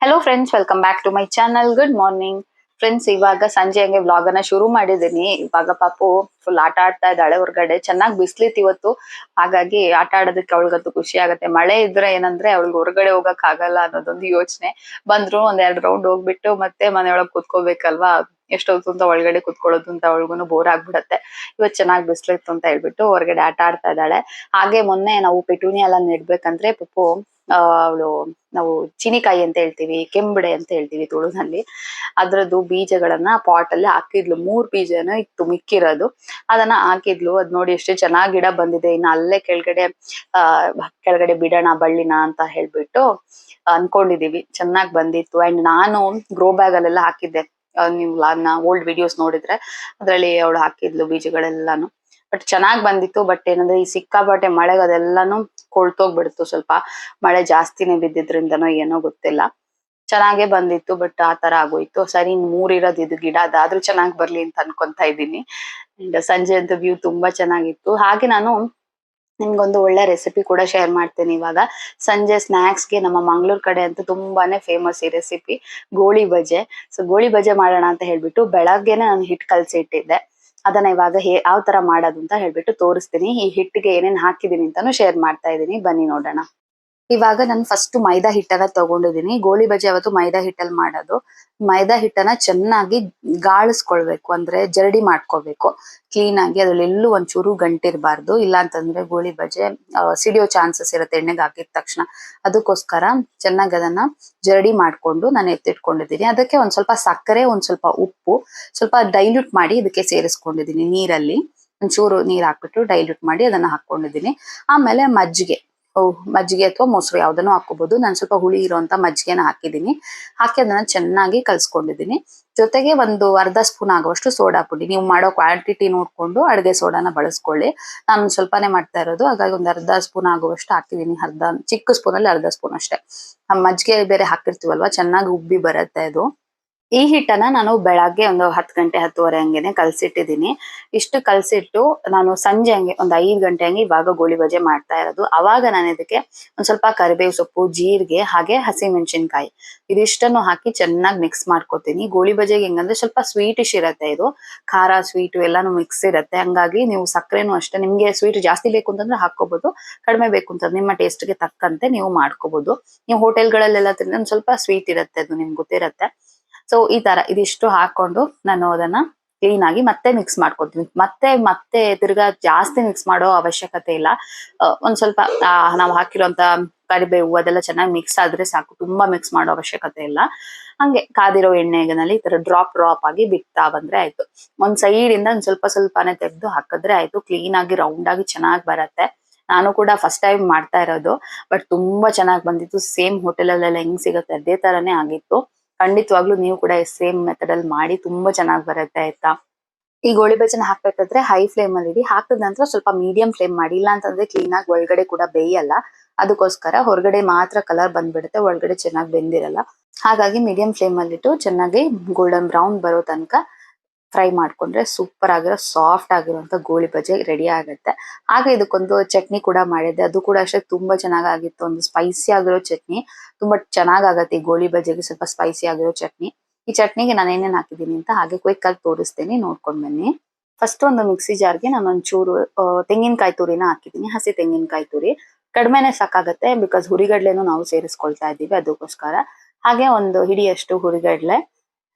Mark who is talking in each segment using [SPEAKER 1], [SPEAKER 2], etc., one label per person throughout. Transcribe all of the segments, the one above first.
[SPEAKER 1] Hello friends, welcome back to my channel. Good morning friends. ಇವಾಗ ಸಂಜೆ ಹಂಗೆ vlog ಅನ್ನ ಶುರು ಮಾಡಿದೀನಿ. ಇವಾಗ ಪಾಪು ಫುಲ್ ಆಟ ಆಡ್ತಾ ಇದ್ದಾಳೆ ಹೊರಗಡೆ. ಚೆನ್ನಾಗಿ ಬಿಸ್ಲಿತ್ತು ಇವತ್ತು, ಹಾಗಾಗಿ ಆಟ ಆಡೋದಕ್ಕೆ ಅವಳಿಗಂತೂ ಖುಷಿ ಆಗುತ್ತೆ. ಮಳೆ ಇದ್ರೆ ಏನಂದ್ರೆ ಅವಳಿಗೆ ಹೊರಗಡೆ ಹೋಗಕ್ ಆಗಲ್ಲ ಅನ್ನೋದೊಂದು ಯೋಚನೆ. ಬಂದ್ರು ಒಂದ್ 2 ರೌಂಡ್ ಹೋಗ್ಬಿಟ್ಟು ಮತ್ತೆ ಮನೆಯೊಳಗ್ ಕೂತ್ಕೋಬೇಕಲ್ವಾ, ಎಷ್ಟೊತ್ತು ಅಂತ ಒಳಗಡೆ ಕುತ್ಕೊಳ್ಳೋದು ಅಂತ ಅವಳಿಗೂ ಬೋರ್ ಆಗ್ಬಿಡತ್ತೆ. ಇವತ್ ಚೆನ್ನಾಗಿ ಬಿಸ್ಲಿತ್ತು ಅಂತ ಹೇಳ್ಬಿಟ್ಟು ಹೊರಗಡೆ ಆಟ ಆಡ್ತಾ ಇದ್ದಾಳೆ. ಹಾಗೆ ಮೊನ್ನೆ ನಾವು ಪೆಟೂನಿಯಾ ಎಲ್ಲ ನೆಡ್ಬೇಕಂದ್ರೆ ಪಪ್ಪು ಅವಳು ನಾವು ಚೀನಿಕಾಯಿ ಅಂತ ಹೇಳ್ತೀವಿ, ಕೆಂಬಡೆ ಅಂತ ಹೇಳ್ತೀವಿ ತುಳುನಲ್ಲಿ, ಅದ್ರದ್ದು ಬೀಜಗಳನ್ನ ಪಾಟ್ ಅಲ್ಲಿ ಹಾಕಿದ್ಲು. 3 ಬೀಜನ ಇತ್ತು ಮಿಕ್ಕಿರೋದು, ಅದನ್ನ ಹಾಕಿದ್ಲು. ಅದ್ ನೋಡಿ ಎಷ್ಟು ಚೆನ್ನಾಗಿ ಗಿಡ ಬಂದಿದೆ. ಇನ್ನು ಅಲ್ಲೇ ಕೆಳಗಡೆ ಬಿಡೋಣ ಬಳ್ಳಿನ ಅಂತ ಹೇಳ್ಬಿಟ್ಟು ಅನ್ಕೊಂಡಿದೀವಿ. ಚೆನ್ನಾಗ್ ಬಂದಿತ್ತು. ಅಂಡ್ ನಾನು ಗ್ರೋ ಬ್ಯಾಗ್ ಅಲ್ಲೆಲ್ಲ ಹಾಕಿದ್ದೆ. ನೀವು ಓಲ್ಡ್ ವಿಡಿಯೋಸ್ ನೋಡಿದ್ರೆ ಅದ್ರಲ್ಲಿ ಅವಳು ಹಾಕಿದ್ಲು ಬೀಜಗಳೆಲ್ಲಾನು. ಬಟ್ ಚೆನ್ನಾಗ್ ಬಂದಿತ್ತು. ಬಟ್ ಏನಂದ್ರೆ ಈ ಸಿಕ್ಕಾಪಟ್ಟೆ ಮಳೆಗೆ ಅದೆಲ್ಲಾನು ಕೊಳ್ತೋಗ್ಬಿಡ್ತು. ಸ್ವಲ್ಪ ಮಳೆ ಜಾಸ್ತಿನೇ ಬಿದ್ದಿದ್ರಿಂದನೋ ಏನೋ ಗೊತ್ತಿಲ್ಲ, ಚೆನ್ನಾಗೆ ಬಂದಿತ್ತು. ಬಟ್ ಆ ತರ ಆಗೋಯ್ತು. ಸರಿ, 3 ಇರೋದು ಇದು ಗಿಡ, ಅದಾದ್ರೂ ಚೆನ್ನಾಗ್ ಬರ್ಲಿ ಅಂತ ಅನ್ಕೊಂತಾ ಇದ್ದೀನಿ. ಅಂಡ್ ಸಂಜೆ ಅಂತ ವ್ಯೂ ತುಂಬಾ ಚೆನ್ನಾಗಿತ್ತು. ಹಾಗೆ ನಾನು ನಿಮ್ಗೊಂದು ಒಳ್ಳೆ ರೆಸಿಪಿ ಕೂಡ ಶೇರ್ ಮಾಡ್ತೇನೆ ಇವಾಗ. ಸಂಜೆ ಸ್ನಾಕ್ಸ್ಗೆ ನಮ್ಮ ಮಂಗ್ಳೂರ್ ಕಡೆ ಅಂತೂ ತುಂಬಾನೇ ಫೇಮಸ್ ಈ ರೆಸಿಪಿ, ಗೋಳಿ ಬಜೆ. ಸೊ ಗೋಳಿ ಬಜೆ ಮಾಡೋಣ ಅಂತ ಹೇಳ್ಬಿಟ್ಟು ಬೆಳಗ್ಗೆನೆ ನಾನು ಹಿಟ್ಟು ಕಲ್ಸಿ ಇಟ್ಟಿದ್ದೆ. ಅದನ್ನ ಇವಾಗ ಯಾವ ತರ ಮಾಡೋದು ಅಂತ ಹೇಳ್ಬಿಟ್ಟು ತೋರಿಸ್ತೀನಿ. ಈ ಹಿಟ್ಟಿಗೆ ಏನೇನ್ ಹಾಕಿದೀನಿ ಅಂತಾನು ಶೇರ್ ಮಾಡ್ತಾ ಇದ್ದೀನಿ, ಬನ್ನಿ ನೋಡೋಣ. ಇವಾಗ ನಾನು ಫಸ್ಟ್ ಮೈದಾ ಹಿಟ್ಟನ್ನ ತಗೊಂಡಿದ್ದೀನಿ. ಗೋಳಿ ಬಜೆ ಅವತ್ತು ಮೈದಾ ಹಿಟ್ಟಲ್ಲಿ ಮಾಡೋದು. ಮೈದಾ ಹಿಟ್ಟನ್ನ ಚೆನ್ನಾಗಿ ಗಾಳಿಸ್ಕೊಳ್ಬೇಕು, ಅಂದ್ರೆ ಜರಡಿ ಮಾಡ್ಕೋಬೇಕು ಕ್ಲೀನ್ ಆಗಿ. ಅದ್ರಲ್ಲಿ ಎಲ್ಲೂ ಒಂಚೂರು ಗಂಟಿರ್ಬಾರ್ದು, ಇಲ್ಲ ಅಂತಂದ್ರೆ ಗೋಳಿ ಬಜೆ ಸಿಡಿಯೋ ಚಾನ್ಸಸ್ ಇರುತ್ತೆ ಎಣ್ಣೆಗೆ ಹಾಕಿದ ತಕ್ಷಣ. ಅದಕ್ಕೋಸ್ಕರ ಚೆನ್ನಾಗಿ ಅದನ್ನ ಜರಡಿ ಮಾಡ್ಕೊಂಡು ನಾನು ಎತ್ತಿಟ್ಕೊಂಡಿದ್ದೀನಿ. ಅದಕ್ಕೆ ಒಂದ್ ಸ್ವಲ್ಪ ಸಕ್ಕರೆ, ಒಂದ್ ಸ್ವಲ್ಪ ಉಪ್ಪು, ಸ್ವಲ್ಪ ಡೈಲ್ಯೂಟ್ ಮಾಡಿ ಇದಕ್ಕೆ ಸೇರಿಸ್ಕೊಂಡಿದ್ದೀನಿ ನೀರಲ್ಲಿ. ಒಂಚೂರು ನೀರ್ ಹಾಕ್ಬಿಟ್ಟು ಡೈಲ್ಯೂಟ್ ಮಾಡಿ ಅದನ್ನ ಹಾಕೊಂಡಿದ್ದೀನಿ. ಆಮೇಲೆ ಮಜ್ಜಿಗೆ ಅಥವಾ ಮೊಸರು ಯಾವ್ದನ್ನು ಹಾಕೋಬಹುದು. ನಾನು ಸ್ವಲ್ಪ ಹುಳಿ ಇರುವಂತ ಮಜ್ಜಿಗೆನ ಹಾಕಿದ್ದೀನಿ. ಹಾಕಿ ಅದನ್ನ ಚೆನ್ನಾಗಿ ಕಲ್ಸ್ಕೊಂಡಿದ್ದೀನಿ. ಜೊತೆಗೆ ಒಂದು ಅರ್ಧ ಸ್ಪೂನ್ ಆಗುವಷ್ಟು ಸೋಡಾ ಪುಡಿ, ನೀವು ಮಾಡೋ ಕ್ವಾಂಟಿಟಿ ನೋಡ್ಕೊಂಡು ಅಡುಗೆ ಸೋಡಾನ ಬಳಸ್ಕೊಳ್ಳಿ. ನಾನು ಸ್ವಲ್ಪನೇ ಮಾಡ್ತಾ ಇರೋದು, ಹಾಗಾಗಿ ಒಂದು ಅರ್ಧ ಸ್ಪೂನ್ ಆಗುವಷ್ಟು ಹಾಕಿದ್ದೀನಿ. ಚಿಕ್ಕ ಸ್ಪೂನಲ್ಲಿ ಅರ್ಧ ಸ್ಪೂನ್ ಅಷ್ಟೇ. ಮಜ್ಜಿಗೆ ಬೇರೆ ಹಾಕಿರ್ತೀವಲ್ವಾ, ಚೆನ್ನಾಗಿ ಉಬ್ಬಿ ಬರುತ್ತೆ ಅದು. ಈ ಹಿಟ್ಟನ್ನ ನಾನು ಬೆಳಗ್ಗೆ ಒಂದು 10 ಗಂಟೆ 10:30 ಹಂಗೆನೆ ಕಲ್ಸಿಟ್ಟಿದ್ದೀನಿ. ಇಷ್ಟು ಕಲ್ಸಿಟ್ಟು ನಾನು ಸಂಜೆ ಹಂಗೆ ಒಂದು 5 ಗಂಟೆ ಹಂಗೆ ಇವಾಗ ಗೋಳಿ ಬಜೆ ಮಾಡ್ತಾ ಇರೋದು. ಅವಾಗ ನಾನು ಇದಕ್ಕೆ ಒಂದ್ ಸ್ವಲ್ಪ ಕರಿಬೇವು ಸೊಪ್ಪು, ಜೀರಿಗೆ, ಹಾಗೆ ಹಸಿಮೆಣಸಿನ್ಕಾಯಿ ಇದಿಷ್ಟನ್ನು ಹಾಕಿ ಚೆನ್ನಾಗಿ ಮಿಕ್ಸ್ ಮಾಡ್ಕೊತೀನಿ. ಗೋಳಿ ಬಜೆಗೆ ಹೆಂಗಂದ್ರೆ ಸ್ವಲ್ಪ ಸ್ವೀಟಿಶ್ ಇರತ್ತೆ ಇದು, ಖಾರ ಸ್ವೀಟು ಎಲ್ಲಾನು ಮಿಕ್ಸ್ ಇರತ್ತೆ. ಹಂಗಾಗಿ ನೀವು ಸಕ್ಕರೆನೂ ಅಷ್ಟೇ, ನಿಮ್ಗೆ ಸ್ವೀಟ್ ಜಾಸ್ತಿ ಬೇಕು ಅಂತಂದ್ರೆ ಹಾಕೋಬಹುದು, ಕಡಿಮೆ ಬೇಕು ಅಂತಂದ್ರೆ ನಿಮ್ಮ ಟೇಸ್ಟ್ಗೆ ತಕ್ಕಂತೆ ನೀವು ಮಾಡ್ಕೋಬಹುದು. ನೀವು ಹೋಟೆಲ್ಗಳಲ್ಲೆಲ್ಲ ತಿಂದ್ರೆ ಒಂದ್ ಸ್ವಲ್ಪ ಸ್ವೀಟ್ ಇರತ್ತೆ, ಅದು ನಿಮ್ಗೆ ಗೊತ್ತಿರತ್ತೆ. ಸೊ ಈ ತರ ಇದಿಷ್ಟು ಹಾಕೊಂಡು ನಾನು ಅದನ್ನ ಕ್ಲೀನ್ ಆಗಿ ಮತ್ತೆ ಮಿಕ್ಸ್ ಮಾಡ್ಕೊತೀನಿ. ಮತ್ತೆ ತಿರ್ಗಾ ಜಾಸ್ತಿ ಮಿಕ್ಸ್ ಮಾಡೋ ಅವಶ್ಯಕತೆ ಇಲ್ಲ. ಒಂದ್ ಸ್ವಲ್ಪ ನಾವು ಹಾಕಿರೋಂತ ಕರಿಬೇವು ಅದೆಲ್ಲ ಚೆನ್ನಾಗಿ ಮಿಕ್ಸ್ ಆದ್ರೆ ಸಾಕು, ತುಂಬಾ ಮಿಕ್ಸ್ ಮಾಡೋ ಅವಶ್ಯಕತೆ ಇಲ್ಲ. ಹಂಗೆ ಕಾದಿರೋ ಎಣ್ಣೆನಲ್ಲಿ ಈ ತರ ಡ್ರಾಪ್ ಆಗಿ ಬಿಡ್ತಾ ಬಂದ್ರೆ ಆಯ್ತು. ಒಂದ್ ಸೈಡ್ ಇಂದ ಒಂದ್ ಸ್ವಲ್ಪನೇ ತೆಗೆದು ಹಾಕಿದ್ರೆ ಆಯ್ತು. ಕ್ಲೀನ್ ಆಗಿ ರೌಂಡ್ ಆಗಿ ಚೆನ್ನಾಗಿ ಬರತ್ತೆ. ನಾನು ಕೂಡ ಫಸ್ಟ್ ಟೈಮ್ ಮಾಡ್ತಾ ಇರೋದು, ಬಟ್ ತುಂಬಾ ಚೆನ್ನಾಗಿ ಬಂದಿತ್ತು. ಸೇಮ್ ಹೋಟೆಲಲ್ಲೆಲ್ಲ ಹೆಂಗ್ ಸಿಗುತ್ತೆ ಅದೇ ತರಾನೇ ಆಗಿತ್ತು. ಖಂಡಿತವಾಗ್ಲೂ ನೀವು ಕೂಡ ಸೇಮ್ ಮೆಥಡ್ ಅಲ್ಲಿ ಮಾಡಿ, ತುಂಬಾ ಚೆನ್ನಾಗಿ ಬರುತ್ತೆ ಆಯ್ತಾ. ಈ ಗೋಳಿ ಬಜೆನ ಹಾಕ್ಬೇಕಾದ್ರೆ ಹೈ ಫ್ಲೇಮ್ ಅಲ್ಲಿ ಇಡಿ, ಹಾಕಿದ ನಂತರ ಸ್ವಲ್ಪ ಮೀಡಿಯಂ ಫ್ಲೇಮ್ ಮಾಡಿ, ಇಲ್ಲ ಅಂತಂದ್ರೆ ಕ್ಲೀನ್ ಆಗಿ ಒಳಗಡೆ ಕೂಡ ಬೇಯಲ್ಲ. ಅದಕ್ಕೋಸ್ಕರ ಹೊರಗಡೆ ಮಾತ್ರ ಕಲರ್ ಬಂದ್ಬಿಡುತ್ತೆ, ಒಳಗಡೆ ಚೆನ್ನಾಗಿ ಬೆಂದಿರಲ್ಲ. ಹಾಗಾಗಿ ಮೀಡಿಯಂ ಫ್ಲೇಮ್ ಅಲ್ಲಿ ಇಟ್ಟು ಚೆನ್ನಾಗಿ ಗೋಲ್ಡನ್ ಬ್ರೌನ್ ಬರೋ ತನಕ ಫ್ರೈ ಮಾಡ್ಕೊಂಡ್ರೆ ಸೂಪರ್ ಆಗಿರೋ ಸಾಫ್ಟ್ ಆಗಿರುವಂತ ಗೋಳಿ ಬಜೆ ರೆಡಿ ಆಗುತ್ತೆ. ಹಾಗೆ ಇದಕ್ಕೊಂದು ಚಟ್ನಿ ಕೂಡ ಮಾಡಿದ್ದೆ, ಅದು ಕೂಡ ಅಷ್ಟೇ ತುಂಬಾ ಚೆನ್ನಾಗಿತ್ತು. ಒಂದು ಸ್ಪೈಸಿ ಆಗಿರೋ ಚಟ್ನಿ, ತುಂಬಾ ಚೆನ್ನಾಗಾಗತ್ತೆ ಈ ಗೋಳಿ ಬಜೆಗೆ ಸ್ವಲ್ಪ ಸ್ಪೈಸಿ ಆಗಿರೋ ಚಟ್ನಿ. ಈ ಚಟ್ನಿಗೆ ನಾನು ಏನೇನ್ ಹಾಕಿದೀನಿ ಅಂತ ಹಾಗೆ ಕ್ವಿಕ್ ಆಗಿ ತೋರಿಸ್ತೀನಿ, ನೋಡ್ಕೊಂಡ್ ಬನ್ನಿ. ಫಸ್ಟ್ ಒಂದು ಮಿಕ್ಸಿ ಜಾರ್ಗೆ ನಾನು ಒಂಚೂರು ತೆಂಗಿನಕಾಯಿ ತುರಿನ ಹಾಕಿದೀನಿ, ಹಸಿ ತೆಂಗಿನಕಾಯಿ ತುರಿ. ಕಡಿಮೆನೆ ಸಾಕಾಗತ್ತೆ, ಬಿಕಾಸ್ ಹುರಿಗಡ್ಲೆನೂ ನಾವು ಸೇರಿಸ್ಕೊಳ್ತಾ ಇದ್ದೀವಿ, ಅದಕ್ಕೋಸ್ಕರ. ಹಾಗೆ ಒಂದು ಹಿಡಿಯಷ್ಟು ಹುರಿಗಡ್ಲೆ,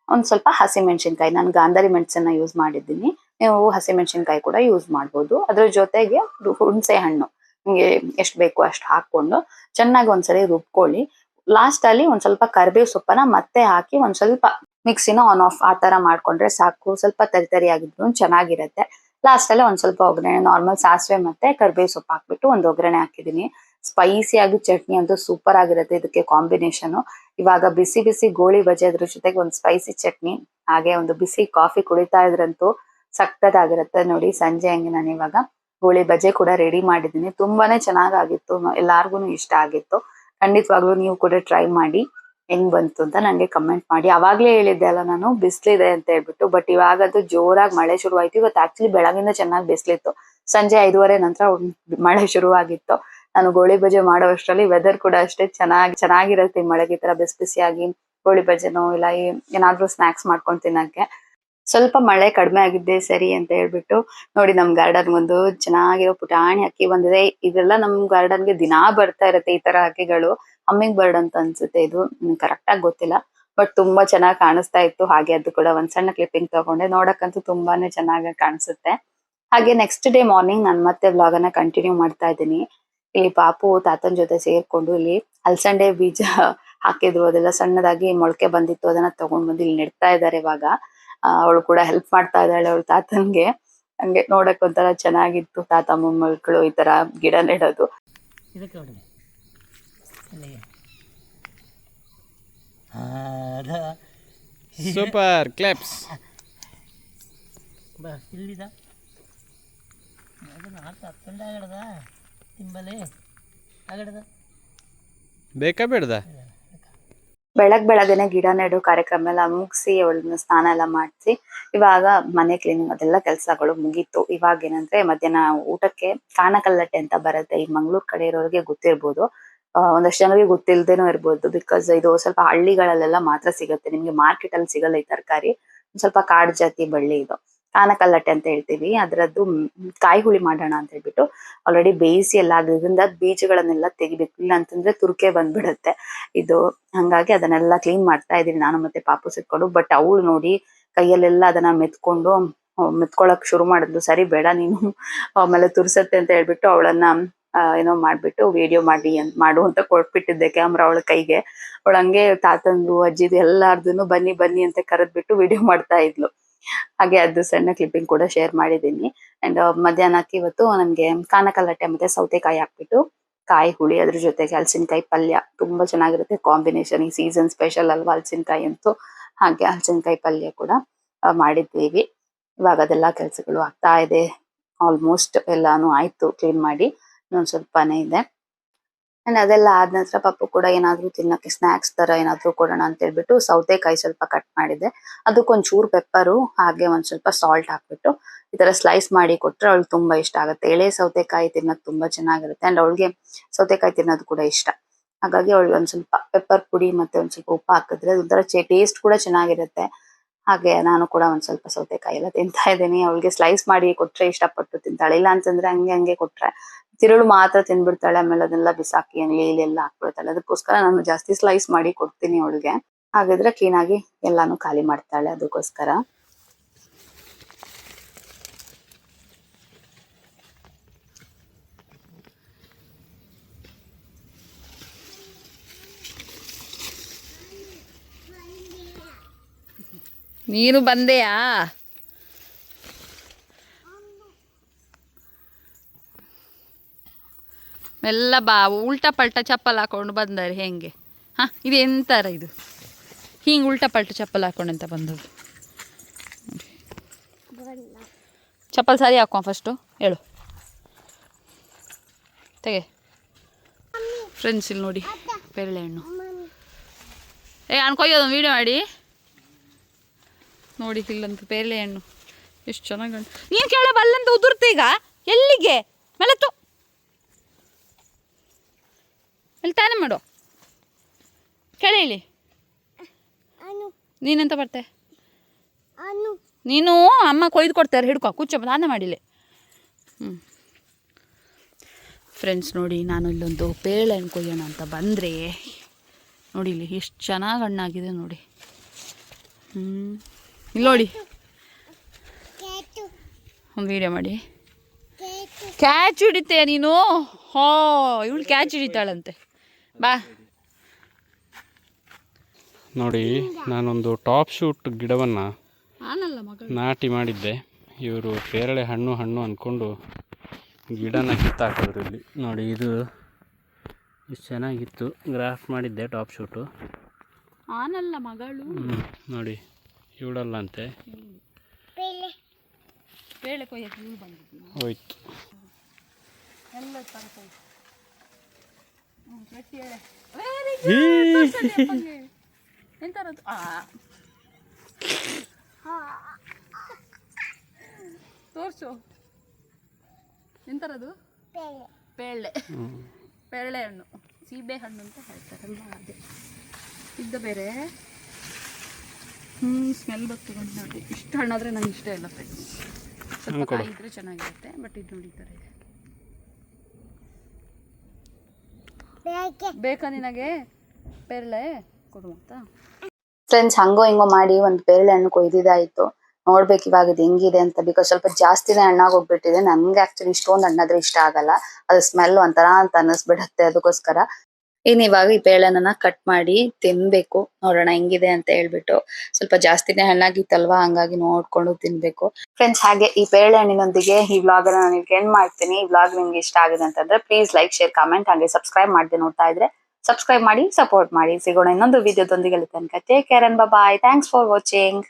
[SPEAKER 1] ಒಂದ್ ಸ್ವಲ್ಪ ಹಸಿಮೆಣಸಿನ್ಕಾಯಿ, ನಾನು ಗಾಂಧಾರಿ ಮೆಣಸನ್ನ ಯೂಸ್ ಮಾಡಿದ್ದೀನಿ, ನೀವು ಹಸಿಮೆಣಸಿನ್ಕಾಯಿ ಕೂಡ ಯೂಸ್ ಮಾಡ್ಬೋದು. ಅದ್ರ ಜೊತೆಗೆ ಹುಣಸೆ ಹಣ್ಣು ನಿಮ್ಗೆ ಎಷ್ಟು ಬೇಕು ಅಷ್ಟು ಹಾಕೊಂಡು ಚೆನ್ನಾಗಿ ಒಂದ್ಸರಿ ರುಬ್ಕೊಳ್ಳಿ. ಲಾಸ್ಟ್ ಅಲ್ಲಿ ಒಂದ್ ಸ್ವಲ್ಪ ಕರಿಬೇವು ಸೊಪ್ಪನ್ನ ಮತ್ತೆ ಹಾಕಿ ಒಂದ್ ಸ್ವಲ್ಪ ಮಿಕ್ಸಿನ ಆನ್ ಆಫ್ ಆ ತರ ಮಾಡ್ಕೊಂಡ್ರೆ ಸಾಕು. ಸ್ವಲ್ಪ ತರಿ ಆಗಿದ್ರು ಚೆನ್ನಾಗಿರತ್ತೆ. ಲಾಸ್ಟ್ ಅಲ್ಲಿ ಒಂದ್ ಸ್ವಲ್ಪ ಒಗ್ಗರಣೆ, ನಾರ್ಮಲ್ ಸಾಸಿವೆ ಮತ್ತೆ ಕರಿಬೇವು ಸೊಪ್ಪು ಹಾಕ್ಬಿಟ್ಟು ಒಂದು ಒಗ್ಗರಣೆ ಹಾಕಿದೀನಿ. ಸ್ಪೈಸಿ ಆಗಿ ಚಟ್ನಿ ಅಂತೂ ಸೂಪರ್ ಆಗಿರುತ್ತೆ ಇದಕ್ಕೆ ಕಾಂಬಿನೇಷನ್. ಇವಾಗ ಬಿಸಿ ಬಿಸಿ ಗೋಳಿ ಬಜೆ, ಅದ್ರ ಜೊತೆಗೆ ಒಂದು ಸ್ಪೈಸಿ ಚಟ್ನಿ, ಹಾಗೆ ಒಂದು ಬಿಸಿ ಕಾಫಿ ಕುಡಿತಾ ಇದ್ರಂತೂ ಸಖತ್ತಾಗಿರುತ್ತೆ. ನೋಡಿ ಸಂಜೆ ಹಂಗೆ ನಾನು ಇವಾಗ ಗೋಳಿ ಬಜೆ ಕೂಡ ರೆಡಿ ಮಾಡಿದ್ದೀನಿ. ತುಂಬಾನೇ ಚೆನ್ನಾಗಾಗಿತ್ತು, ಎಲ್ಲಾರ್ಗು ಇಷ್ಟ ಆಗಿತ್ತು. ಖಂಡಿತವಾಗ್ಲೂ ನೀವು ಕೂಡ ಟ್ರೈ ಮಾಡಿ, ಹೆಂಗ್ ಬಂತು ಅಂತ ನಂಗೆ ಕಮೆಂಟ್ ಮಾಡಿ. ಅವಾಗ್ಲೇ ಹೇಳಿದ್ದೆ ಅಲ್ಲ ನಾನು ಬಿಸ್ಲಿದೆ ಅಂತ ಹೇಳ್ಬಿಟ್ಟು, ಬಟ್ ಇವಾಗಂತೂ ಜೋರಾಗಿ ಮಳೆ ಶುರುವಾಯ್ತು. ಇವತ್ತು ಆಕ್ಚುಲಿ ಬೆಳಗಿಂದ ಚೆನ್ನಾಗಿ ಬಿಸ್ಲಿತ್ತು, ಸಂಜೆ 5:30 ನಂತರ ಮಳೆ ಶುರುವಾಗಿತ್ತು. ನಾನು ಗೋಳಿ ಬಜೆ ಮಾಡೋ ಅಷ್ಟರಲ್ಲಿ ವೆದರ್ ಕೂಡ ಅಷ್ಟೇ ಚೆನ್ನಾಗಿರುತ್ತೆ ಮಳೆಗೆ ಈ ತರ ಬಿಸಿ ಬಿಸಿಯಾಗಿ ಗೋಳಿ ಬಜೆನೋ ಇಲ್ಲ ಏನಾದ್ರೂ ಸ್ನಾಕ್ಸ್ ಮಾಡ್ಕೊಂಡು ತಿನ್ನಕ್ಕೆ. ಸ್ವಲ್ಪ ಮಳೆ ಕಡಿಮೆ ಆಗಿದ್ದೆ ಸರಿ ಅಂತ ಹೇಳ್ಬಿಟ್ಟು ನೋಡಿ ನಮ್ ಗಾರ್ಡನ್ ಒಂದು ಚೆನ್ನಾಗಿರೋ ಪುಟಾಣಿ ಹಕ್ಕಿ ಬಂದಿದೆ. ಇದೆಲ್ಲ ನಮ್ ಗಾರ್ಡನ್ಗೆ ದಿನಾ ಬರ್ತಾ ಇರುತ್ತೆ ಈ ತರ ಹಕ್ಕಿಗಳು. ಹಮ್ಮಿಂಗ್ ಬರ್ಡ್ ಅಂತ ಅನ್ಸುತ್ತೆ ಇದು, ಕರೆಕ್ಟ್ ಆಗಿ ಗೊತ್ತಿಲ್ಲ. ಬಟ್ ತುಂಬಾ ಚೆನ್ನಾಗಿ ಕಾಣಿಸ್ತಾ ಇತ್ತು. ಹಾಗೆ ಅದು ಕೂಡ ಒಂದ್ ಸಣ್ಣ ಕ್ಲಿಪ್ಪಿಂಗ್ ತಗೊಂಡೆ, ನೋಡಕ್ಕಂತೂ ತುಂಬಾನೇ ಚೆನ್ನಾಗಿ ಕಾಣಿಸುತ್ತೆ. ಹಾಗೆ ನೆಕ್ಸ್ಟ್ ಡೇ ಮಾರ್ನಿಂಗ್ ನಾನು ಮತ್ತೆ ವ್ಲಾಗ್ ಅನ್ನ ಕಂಟಿನ್ಯೂ ಮಾಡ್ತಾ ಇದ್ದೀನಿ. ಇಲ್ಲಿ ಪಾಪು ತಾತನ ಜೊತೆ ಸೇರ್ಕೊಂಡು ಇಲ್ಲಿ ಅಲ್ಸಂಡೆ ಬೀಜ ಹಾಕಿದ್ರು, ಅದೆಲ್ಲ ಸಣ್ಣದಾಗಿ ಮೊಳಕೆ ಬಂದಿತ್ತು, ಅದನ್ನ ತಗೊಂಡ್ ಬಂದು ಇಲ್ಲಿ ನೆಡ್ತಾ ಇದ್ದಾರೆ ಇವಾಗ. ಅವಳು ಕೂಡ ಹೆಲ್ಪ್ ಮಾಡ್ತಾ ಇದ್ದಾಳೆ ಅವಳು ತಾತನ್ಗೆ. ಹಂಗೆ ನೋಡಕ್ ಒಂಥರ ಚೆನ್ನಾಗಿತ್ತು, ತಾತ ಮೊಮ್ಮಕ್ಕಳು ಈ ತರ ಗಿಡ ನೆಡೋದು.
[SPEAKER 2] Super claps. ಬೇಕಾ ಬೇಡದ?
[SPEAKER 1] ಬೆಳಗ್ಗೆನೆ ಗಿಡ ನೆಡು ಕಾರ್ಯಕ್ರಮ ಎಲ್ಲ ಮುಗಿಸಿ ಅವಳನ್ನ ಸ್ನಾನ ಎಲ್ಲ ಮಾಡಿಸಿ ಇವಾಗ ಮನೆ ಕ್ಲೀನಿಂಗ್ ಅದೆಲ್ಲ ಕೆಲಸಗಳು ಮುಗೀತು. ಇವಾಗ ಏನಂದ್ರೆ ಮಧ್ಯಾಹ್ನ ಊಟಕ್ಕೆ ಕಾನಕಲ್ಲಟ್ಟೆ ಅಂತ ಬರುತ್ತೆ. ಈ ಮಂಗ್ಳೂರ್ ಕಡೆ ಇರೋರಿಗೆ ಗೊತ್ತಿರ್ಬೋದು, ಒಂದಷ್ಟು ಜನರಿಗೆ ಗೊತ್ತಿಲ್ದೇನೂ ಇರ್ಬೋದು. ಬಿಕಾಸ್ ಇದು ಸ್ವಲ್ಪ ಹಳ್ಳಿಗಳಲ್ಲೆಲ್ಲ ಮಾತ್ರ ಸಿಗುತ್ತೆ, ನಿಮ್ಗೆ ಮಾರ್ಕೆಟ್ ಅಲ್ಲಿ ಸಿಗಲ್ಲ ಈ ತರಕಾರಿ. ಸ್ವಲ್ಪ ಕಾಡು ಜಾತಿ ಬಳ್ಳಿ ಇದು, ಕಾನಕಲ್ಲಟ್ಟೆ ಅಂತ ಹೇಳ್ತೀವಿ. ಅದರದ್ದು ಕಾಯಿ ಹುಳಿ ಮಾಡೋಣ ಅಂತ ಹೇಳ್ಬಿಟ್ಟು ಆಲ್ರೆಡಿ ಬೇಯಿಸಿ ಎಲ್ಲ ಅದರಿಂದ ಬೀಜಗಳನ್ನೆಲ್ಲ ತೆಗಿಬೇಕು, ಇಲ್ಲ ಅಂತಂದ್ರೆ ತುರ್ಕೆ ಬಂದ್ಬಿಡುತ್ತೆ ಇದು. ಹಂಗಾಗಿ ಅದನ್ನೆಲ್ಲ ಕ್ಲೀನ್ ಮಾಡ್ತಾ ಇದೀನಿ ನಾನು ಮತ್ತೆ ಪಾಪು ಸಿಕ್ಕೊಂಡು. ಬಟ್ ಅವಳು ನೋಡಿ ಕೈಯಲ್ಲೆಲ್ಲ ಅದನ್ನ ಮೆತ್ಕೊಳಕ್ ಶುರು ಮಾಡಿದ್ಲು. ಸರಿ ಬೇಡ ನೀನು ಆಮೇಲೆ ತುರ್ಸತ್ತೆ ಅಂತ ಹೇಳ್ಬಿಟ್ಟು ಅವಳನ್ನ ಏನೋ ಮಾಡ್ಬಿಟ್ಟು ವಿಡಿಯೋ ಮಾಡು ಅಂತ ಕೊಟ್ಬಿಟ್ಟಿದ್ದೆ ಕ್ಯಾಮ್ರಾ ಅವಳ ಕೈಗೆ. ಅವಳು ಹಂಗೆ ತಾತಂದು ಅಜ್ಜಿದು ಎಲ್ಲಾರ್ದು ಬನ್ನಿ ಬನ್ನಿ ಅಂತ ಕರೆದ್ಬಿಟ್ಟು ವಿಡಿಯೋ ಮಾಡ್ತಾ ಇದ್ಲು. ಹಾಗೆ ಅದು ಸಣ್ಣ ಕ್ಲಿಪ್ಪಿಂಗ್ ಕೂಡ ಶೇರ್ ಮಾಡಿದ್ದೀನಿ. ಅಂಡ್ ಮಧ್ಯಾಹ್ನಕ್ಕೆ ಇವತ್ತು ನನ್ಗೆ ಕಾನಕಲ್ಲಟ್ಟೆ ಮತ್ತೆ ಸೌತೆಕಾಯಿ ಹಾಕ್ಬಿಟ್ಟು ಕಾಯಿ ಹುಳಿ, ಅದ್ರ ಜೊತೆಗೆ ಹಲಸಿನಕಾಯಿ ಪಲ್ಯ ತುಂಬಾ ಚೆನ್ನಾಗಿರುತ್ತೆ ಕಾಂಬಿನೇಷನ್. ಈ ಸೀಸನ್ ಸ್ಪೆಷಲ್ ಅಲ್ವಾ ಹಲಸಿನಕಾಯಿ ಅಂತೂ. ಹಾಗೆ ಹಲಸಿನಕಾಯಿ ಪಲ್ಯ ಕೂಡ ಮಾಡಿದ್ದೀವಿ. ಇವಾಗ ಅದೆಲ್ಲ ಕೆಲ್ಸಗಳು ಆಗ್ತಾ ಇದೆ. ಆಲ್ಮೋಸ್ಟ್ ಎಲ್ಲಾನು ಆಯ್ತು ಕ್ಲೀನ್ ಮಾಡಿ, ಇನ್ನೊಂದ್ ಸ್ವಲ್ಪನೇ ಇದೆ. ಅಂಡ್ ಅದೆಲ್ಲ ಆದ ನಂತರ ಪಾಪು ಕೂಡ ಏನಾದ್ರು ತಿನ್ನಕ್ಕೆ ಸ್ನಾಕ್ಸ್ ತರ ಏನಾದ್ರು ಕೊಡೋಣ ಅಂತ ಹೇಳ್ಬಿಟ್ಟು ಸೌತೆಕಾಯಿ ಸ್ವಲ್ಪ ಕಟ್ ಮಾಡಿದೆ, ಅದಕ್ಕೊಂಚೂರು ಪೆಪ್ಪರು ಹಾಗೆ ಒಂದ್ ಸ್ವಲ್ಪ ಸಾಲ್ಟ್ ಹಾಕ್ಬಿಟ್ಟು ಈ ತರ ಸ್ಲೈಸ್ ಮಾಡಿ ಕೊಟ್ರೆ ಅವಳಿಗೆ ತುಂಬಾ ಇಷ್ಟ ಆಗುತ್ತೆ. ಎಳೆ ಸೌತೆಕಾಯಿ ತಿನ್ನೋದು ತುಂಬಾ ಚೆನ್ನಾಗಿರುತ್ತೆ. ಅಂಡ್ ಅವಳಿಗೆ ಸೌತೆಕಾಯಿ ತಿನ್ನೋದು ಕೂಡ ಇಷ್ಟ. ಹಾಗಾಗಿ ಅವಳಿಗೆ ಒಂದ್ ಸ್ವಲ್ಪ ಪೆಪ್ಪರ್ ಪುಡಿ ಮತ್ತೆ ಒಂದ್ ಸ್ವಲ್ಪ ಉಪ್ಪು ಹಾಕಿದ್ರೆ ಒಂಥರ ಟೇಸ್ಟ್ ಕೂಡ ಚೆನ್ನಾಗಿರುತ್ತೆ. ಹಾಗೆ ನಾನು ಕೂಡ ಒಂದ್ ಸ್ವಲ್ಪ ಸೌತೆಕಾಯಿ ಎಲ್ಲ ತಿಂತಾ ಇದ್ದೀನಿ. ಅವಳಿಗೆ ಸ್ಲೈಸ್ ಮಾಡಿ ಕೊಟ್ರೆ ಇಷ್ಟಪಟ್ಟು ತಿಂತಾಳೆ, ಇಲ್ಲ ಅಂತಂದ್ರೆ ಹಂಗೆ ಕೊಟ್ರೆ ತಿರುಳು ಮಾತ್ರ ತಿನ್ಬಿಡ್ತಾಳೆ. ಆಮೇಲೆ ಅದನ್ನೆಲ್ಲ ಬಿಸಾಕಿ ಇಲ್ಲೆಲ್ಲ ಹಾಕ್ಬಿಡ್ತಾಳೆ. ಅದಕ್ಕೋಸ್ಕರ ನಾನು ಜಾಸ್ತಿ ಸ್ಲೈಸ್ ಮಾಡಿ ಕೊಡ್ತೀನಿ ಅವಳಿಗೆ. ಹಾಗಿದ್ರೆ ಕ್ಲೀನ್ ಆಗಿ ಎಲ್ಲಾನು ಖಾಲಿ ಮಾಡ್ತಾಳೆ. ಅದಕ್ಕೋಸ್ಕರ
[SPEAKER 3] ನೀನು ಬಂದೆಯಾ? ಎಲ್ಲ ಬಾ, ಉಲ್ಟಾ ಪಲ್ಟ ಚಪ್ಪಲ್ ಹಾಕೊಂಡು ಬಂದರೆ ಹೆಂಗೆ? ಹಾಂ, ಇದು ಎಂತಾರ ಇದು? ಹಿಂಗೆ ಉಲ್ಟಾ ಪಲ್ಟ ಚಪ್ಪಲ್ ಹಾಕೊಂಡಂತ ಬಂದದ್ದು. ಚಪ್ಪಲ್ ಸರಿ ಹಾಕೋ ಫಸ್ಟು, ಹೇಳು ತೆಗೆ. ಫ್ರೆಂಡ್ಸ್ ಇಲ್ಲಿ ನೋಡಿ ಪೇರಳೆ ಹಣ್ಣು. ಕೊಯ್ಯೋದು ವೀಡಿಯೋ ಮಾಡಿ ನೋಡಿ. ಇಲ್ಲಂತ ಪೇರಳೆ ಹಣ್ಣು ಎಷ್ಟು ಚೆನ್ನಾಗಿ. ನೀನು ಕೇಳ ಬಲ್ಲಂತ ಉದುರ್ತೆ ಈಗ. ಎಲ್ಲಿಗೆ ಮೆಲತ್ತು ಅಲ್ಲಿ ತಾನೇ ಮಾಡು. ಕೇಳಿ ಇಲ್ಲಿ ನೀನೆಂತ ಬರ್ತೆ? ನೀನು ಅಮ್ಮ ಕೊಯ್ದು ಕೊಡ್ತಾರೆ, ಹಿಡ್ಕೊ ಕೂಚ ನಾನೇ ಮಾಡಿಲ್ಲ. ಫ್ರೆಂಡ್ಸ್ ನೋಡಿ, ನಾನು ಇಲ್ಲೊಂದು ಪೇರಳೆ ಹಣ್ಣು ಕೊಯ್ಯೋಣ ಅಂತ ಬಂದರೆ ನೋಡಿ ಇಲ್ಲಿ ಎಷ್ಟು ಚೆನ್ನಾಗಿ ಹಣ್ಣಾಗಿದೆ ನೋಡಿ. ಇಲ್ಲಿ ನೋಡಿ, ಒಂದು ವೀಡಿಯೋ ಮಾಡಿ. ಕ್ಯಾಚ್ ಹಿಡಿತೆ ನೀನು? ಹೋ, ಇವಳು ಕ್ಯಾಚ್ ಹಿಡಿತಾಳಂತೆ. ಬಾ
[SPEAKER 2] ನೋಡಿ, ನಾನೊಂದು ಟಾಪ್ ಶೂಟ್ ಗಿಡವನ್ನು ನಾಟಿ ಮಾಡಿದ್ದೆ. ಇವರು ಪೇರಳೆ ಹಣ್ಣು ಅಂದ್ಕೊಂಡು ಗಿಡನ ಕಿತ್ತಾಕಿದ್ರು. ಇಲ್ಲಿ ನೋಡಿ, ಇದು ಇಷ್ಟು ಚೆನ್ನಾಗಿತ್ತು. ಗ್ರಾಫ್ಟ್ ಮಾಡಿದ್ದೆ ಟಾಪ್ ಶೂಟು.
[SPEAKER 3] ಆನಲ್ಲ ಮಗಳು.
[SPEAKER 2] ನೋಡಿ, ಇವಳಲ್ಲ ಅಂತೆ, ಹೋಯ್ತು.
[SPEAKER 3] ಎಂತಾರದು? ತೋರ್ಸು, ಎಂತಾರದು? ಪೇಳೆ. ಪೇರಳೆ ಹಣ್ಣು, ಸೀಬೆ ಹಣ್ಣು ಅಂತ ಹೇಳ್ತಾರಲ್ವ ಅದೇ. ಇದ್ದ ಬೇರೆ ಸ್ಮೆಲ್ ಬರ್ತಿದೆ ನೋಡಿ. ಇಷ್ಟು ಹಣ್ಣಾದರೆ ನಂಗೆ ಇಷ್ಟ ಇಲ್ಲ ಫ್ರೆಂಡ್ಸ್. ಸ್ವಲ್ಪ ಕಾಯಿ ಇದ್ರೆ ಚೆನ್ನಾಗಿರುತ್ತೆ. ಬಟ್ ಇದು ನೋಡಿ ಈ ಥರ ಇದೆ. ಬೇಕಾ ನಿನಗೆ ಪೇರಳೆ ಕೊಡು ಅಂತ?
[SPEAKER 1] ಫ್ರೆಂಡ್ಸ್ ಹಂಗೋ ಹಿಂಗೋ ಮಾಡಿ ಒಂದು ಪೇರಳೆ ಹಣ್ಣು ಕೊಯ್ದಿದ್ದಾಯ್ತು. ನೋಡ್ಬೇಕು ಇವಾಗ ಇದು ಹೆಂಗಿದೆ ಅಂತ. ಬಿಕಾಸ್ ಸ್ವಲ್ಪ ಜಾಸ್ತಿನೇ ಹಣ್ಣಾಗಿ ಹೋಗ್ಬಿಟ್ಟಿದೆ. ನನ್ಗೆ ಆಕ್ಚುಲಿ ಇಷ್ಟೊಂದು ಹಣ್ಣಾದ್ರೆ ಇಷ್ಟ ಆಗಲ್ಲ. ಅದು ಸ್ಮೆಲ್ ಒಂಥರ ಅಂತ ಅನ್ನಿಸ್ಬಿಡತ್ತೆ. ಅದಕ್ಕೋಸ್ಕರ ಇವಾಗ ಈ ಪೇರಳೆನ ಕಟ್ ಮಾಡಿ ತಿನ್ಬೇಕು. ನೋಡೋಣ ಹೆಂಗಿದೆ ಅಂತ ಹೇಳ್ಬಿಟ್ಟು. ಸ್ವಲ್ಪ ಜಾಸ್ತಿನೇ ಹಣ್ಣಾಗಿತ್ತಲ್ವಾ, ಹಂಗಾಗಿ ನೋಡ್ಕೊಂಡು ತಿನ್ಬೇಕು ಫ್ರೆಂಡ್ಸ್. ಹಾಗೆ ಈ ಪೇರಳೆ ಹಣ್ಣಿನೊಂದಿಗೆ ಈ ವ್ಲಾಗ್ ಅನ್ನ ನಾನು ಎಂಡ್ ಮಾಡ್ತೀನಿ. ಈ ವ್ಲಾಗ್ ನಿಮ್ಗೆ ಇಷ್ಟ ಆಗಿದೆ ಅಂತಂದ್ರೆ ಪ್ಲೀಸ್ ಲೈಕ್, ಶೇರ್, ಕಾಮೆಂಟ್, ಹಾಗೆ ಸಬ್ಸ್ಕ್ರೈಬ್ ಮಾಡದೆ ನೋಡ್ತಾ ಇದ್ರೆ ಸಬ್ಸ್ಕ್ರೈಬ್ ಮಾಡಿ, ಸಪೋರ್ಟ್ ಮಾಡಿ. ಸಿಗೋಣ ಇನ್ನೊಂದು ವಿಡಿಯೋದೊಂದಿಗೆ. ಅಲ್ಲಿ ತನಕ take care and bye. Thanks for watching.